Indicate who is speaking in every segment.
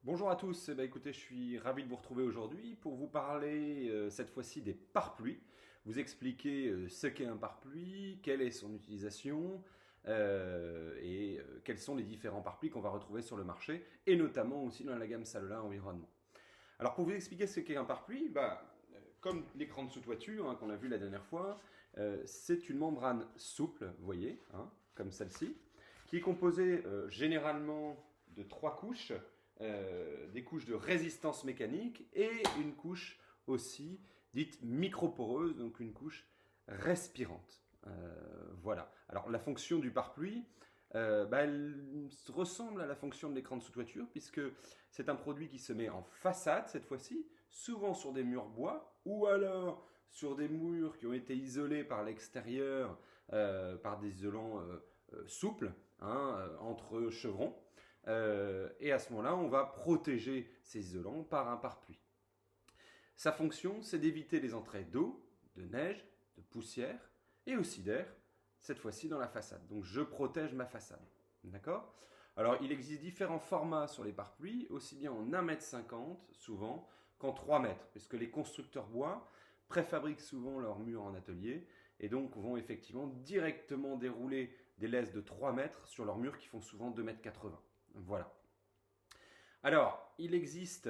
Speaker 1: Bonjour à tous, écoutez, je suis ravi de vous retrouver aujourd'hui pour vous parler cette fois-ci des pare-pluis, vous expliquer ce qu'est un pare-pluis, quelle est son utilisation quels sont les différents pare-pluis qu'on va retrouver sur le marché et notamment aussi dans la gamme Salola Environnement. Alors pour vous expliquer ce qu'est un pare-pluis, comme l'écran de sous-toiture qu'on a vu la dernière fois, c'est une membrane souple, vous voyez, comme celle-ci, qui est composée généralement de trois couches, des couches de résistance mécanique et une couche aussi dite microporeuse, donc une couche respirante. Voilà. Alors la fonction du pare-pluie, elle ressemble à la fonction de l'écran de sous-toiture puisque c'est un produit qui se met en façade cette fois-ci, souvent sur des murs bois ou alors sur des murs qui ont été isolés par l'extérieur par des isolants souples entre chevrons. Et à ce moment-là, on va protéger ces isolants par un pare-pluie. Sa fonction, c'est d'éviter les entrées d'eau, de neige, de poussière et aussi d'air, cette fois-ci dans la façade. Donc je protège ma façade. D'accord? Alors il existe différents formats sur les pare-pluis, aussi bien en 1,50 m souvent qu'en 3 mètres, puisque les constructeurs bois préfabriquent souvent leurs murs en atelier et donc vont effectivement directement dérouler des laisses de 3 mètres sur leurs murs qui font souvent 2,80 m. Voilà. Alors, il existe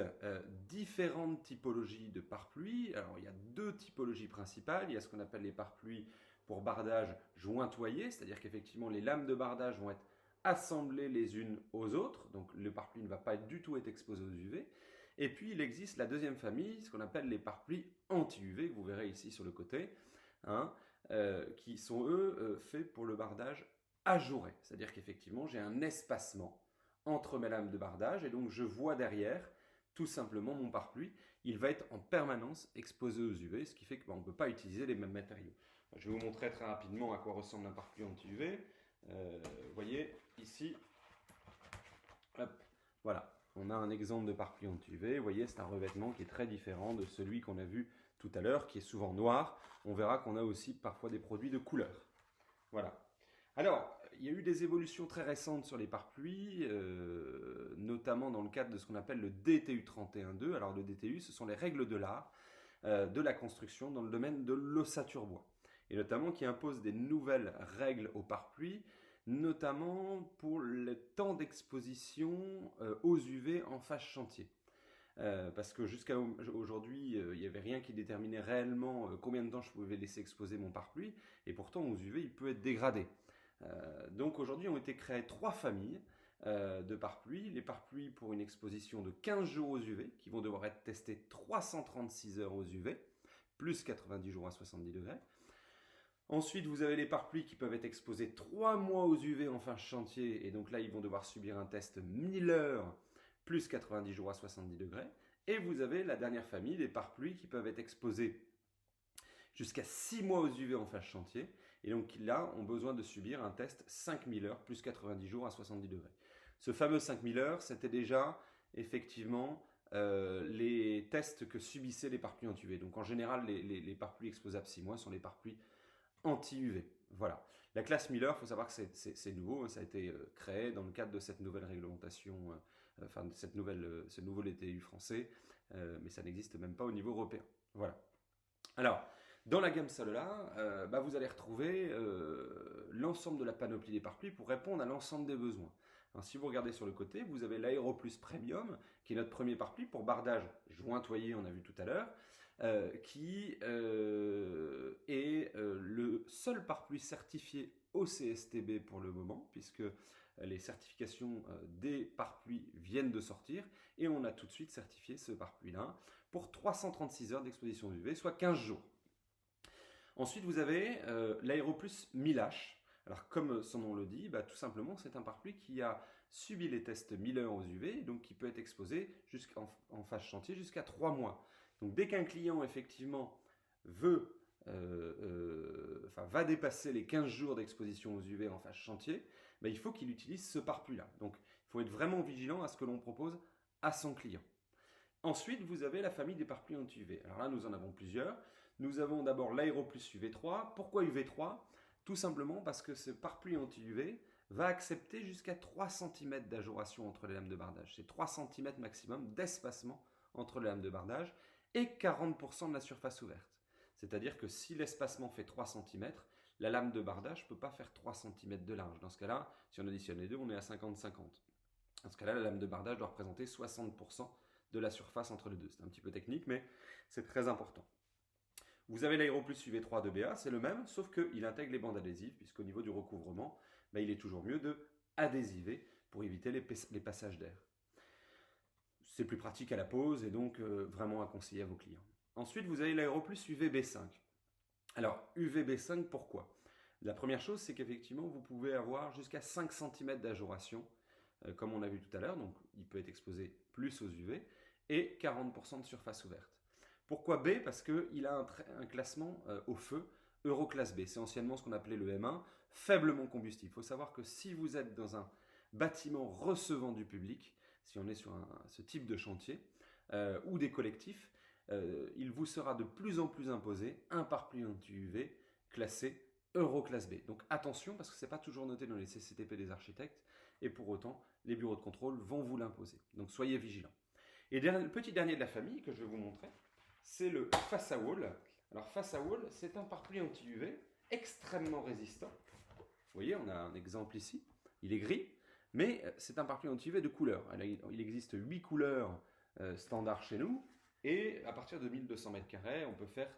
Speaker 1: différentes typologies de pare-pluis. Alors, il y a deux typologies principales. Il y a ce qu'on appelle les pare-pluis pour bardage jointoyé, c'est-à-dire qu'effectivement, les lames de bardage vont être assemblées les unes aux autres. Donc, le pare-pluis ne va pas du tout être exposé aux UV. Et puis, il existe la deuxième famille, ce qu'on appelle les pare-pluis anti-UV, que vous verrez ici sur le côté, qui sont, eux, faits pour le bardage ajouré. C'est-à-dire qu'effectivement, j'ai un espacement entre mes lames de bardage et donc je vois derrière tout simplement mon pare-pluie. Il va être en permanence exposé aux UV, ce qui fait qu'on ne peut pas utiliser les mêmes matériaux. Je vais vous montrer très rapidement à quoi ressemble un pare-pluis anti-UV. Vous voyez ici, hop, voilà, on a un exemple de pare-pluis anti-UV. Vous voyez, c'est un revêtement qui est très différent de celui qu'on a vu tout à l'heure, qui est souvent noir. On verra qu'on a aussi parfois des produits de couleur. Voilà. Alors, il y a eu des évolutions très récentes sur les pare-pluis, notamment dans le cadre de ce qu'on appelle le DTU 31.2. Alors, le DTU, ce sont les règles de l'art de la construction dans le domaine de l'ossature bois. Et notamment qui impose des nouvelles règles aux pare-pluis, notamment pour le temps d'exposition aux UV en phase chantier. Parce que jusqu'à aujourd'hui, il n'y avait rien qui déterminait réellement combien de temps je pouvais laisser exposer mon pare-pluie, et pourtant aux UV, il peut être dégradé. Donc aujourd'hui ont été créées trois familles de pare-pluis. Les pare-pluis pour une exposition de 15 jours aux UV, qui vont devoir être testés 336 heures aux UV, plus 90 jours à 70 degrés. Ensuite, vous avez les pare-pluis qui peuvent être exposés 3 mois aux UV en fin de chantier, et donc là, ils vont devoir subir un test 1000 heures, plus 90 jours à 70 degrés. Et vous avez la dernière famille, des pare-pluis qui peuvent être exposés jusqu'à 6 mois aux UV en phase chantier, et donc là, ont besoin de subir un test 5000 heures, plus 90 jours à 70 degrés. Ce fameux 5000 heures, c'était déjà effectivement les tests que subissaient les pare-pluis anti-UV. Donc en général, les pare-pluis exposables 6 mois sont les pare-pluis anti-UV. Voilà. La classe Miller, il faut savoir que c'est nouveau, ça a été créé dans le cadre de cette nouvelle réglementation, enfin de ce nouveau LTU français, mais ça n'existe même pas au niveau européen. Voilà. Alors, dans la gamme Salola, vous allez retrouver l'ensemble de la panoplie des pare-pluis pour répondre à l'ensemble des besoins. Alors, si vous regardez sur le côté, vous avez l'Aéroplus Premium, qui est notre premier pare-pluis pour bardage jointoyé, on a vu tout à l'heure, qui est le seul pare-pluis certifié au CSTB pour le moment, puisque les certifications des pare-pluis viennent de sortir, et on a tout de suite certifié ce pare-pluis-là pour 336 heures d'exposition UV, soit 15 jours. Ensuite, vous avez l'Aéroplus 1000H. Alors, comme son nom le dit, tout simplement, c'est un pare-pluis qui a subi les tests 1000 heures aux UV, donc qui peut être exposé en phase chantier jusqu'à 3 mois. Donc, dès qu'un client, effectivement, va dépasser les 15 jours d'exposition aux UV en phase chantier, il faut qu'il utilise ce pare-pluis-là. Donc, il faut être vraiment vigilant à ce que l'on propose à son client. Ensuite, vous avez la famille des pare-pluis anti-UV. Alors là, nous en avons plusieurs. Nous avons d'abord l'Aéroplus UV3. Pourquoi UV3? Tout simplement parce que ce pare-pluis anti-UV va accepter jusqu'à 3 cm d'ajoration entre les lames de bardage. C'est 3 cm maximum d'espacement entre les lames de bardage et 40% de la surface ouverte. C'est-à-dire que si l'espacement fait 3 cm, la lame de bardage ne peut pas faire 3 cm de large. Dans ce cas-là, si on additionne les deux, on est à 50-50. Dans ce cas-là, la lame de bardage doit représenter 60% de la surface entre les deux. C'est un petit peu technique, mais c'est très important. Vous avez l'Aéroplus UV3 de BA, c'est le même, sauf qu'il intègre les bandes adhésives, puisqu'au niveau du recouvrement, il est toujours mieux de adhésiver pour éviter les passages d'air. C'est plus pratique à la pose et donc vraiment à conseiller à vos clients. Ensuite, vous avez l'Aéroplus UVB5. Alors, UVB5, pourquoi? La première chose, c'est qu'effectivement, vous pouvez avoir jusqu'à 5 cm d'ajoration, comme on a vu tout à l'heure, donc il peut être exposé plus aux UV, et 40% de surface ouverte. Pourquoi B? Parce qu'il a un classement au feu Euroclasse B. C'est anciennement ce qu'on appelait le M1, faiblement combustible. Il faut savoir que si vous êtes dans un bâtiment recevant du public, si on est sur ce type de chantier, ou des collectifs, il vous sera de plus en plus imposé un pare-pluie anti-UV classé Euroclasse B. Donc attention, parce que ce n'est pas toujours noté dans les CCTP des architectes, et pour autant, les bureaux de contrôle vont vous l'imposer. Donc soyez vigilants. Et le petit dernier de la famille que je vais vous montrer, c'est le Face-A-Wall. Alors Face-A-Wall, c'est un pare-pluie anti-UV extrêmement résistant. Vous voyez, on a un exemple ici. Il est gris, mais c'est un pare-pluie anti-UV de couleur. Il existe 8 couleurs standards chez nous, et à partir de 1200 m², on peut faire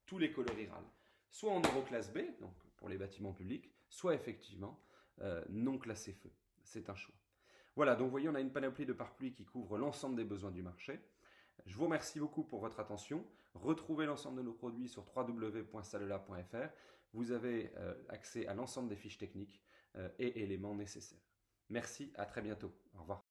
Speaker 1: tous les colorirals. Soit en Euroclasse B, donc pour les bâtiments publics, soit effectivement non classé feu. C'est un choix. Voilà, donc vous voyez, on a une panoplie de pare-pluis qui couvre l'ensemble des besoins du marché. Je vous remercie beaucoup pour votre attention. Retrouvez l'ensemble de nos produits sur www.saleula.fr. Vous avez accès à l'ensemble des fiches techniques et éléments nécessaires. Merci, à très bientôt. Au revoir.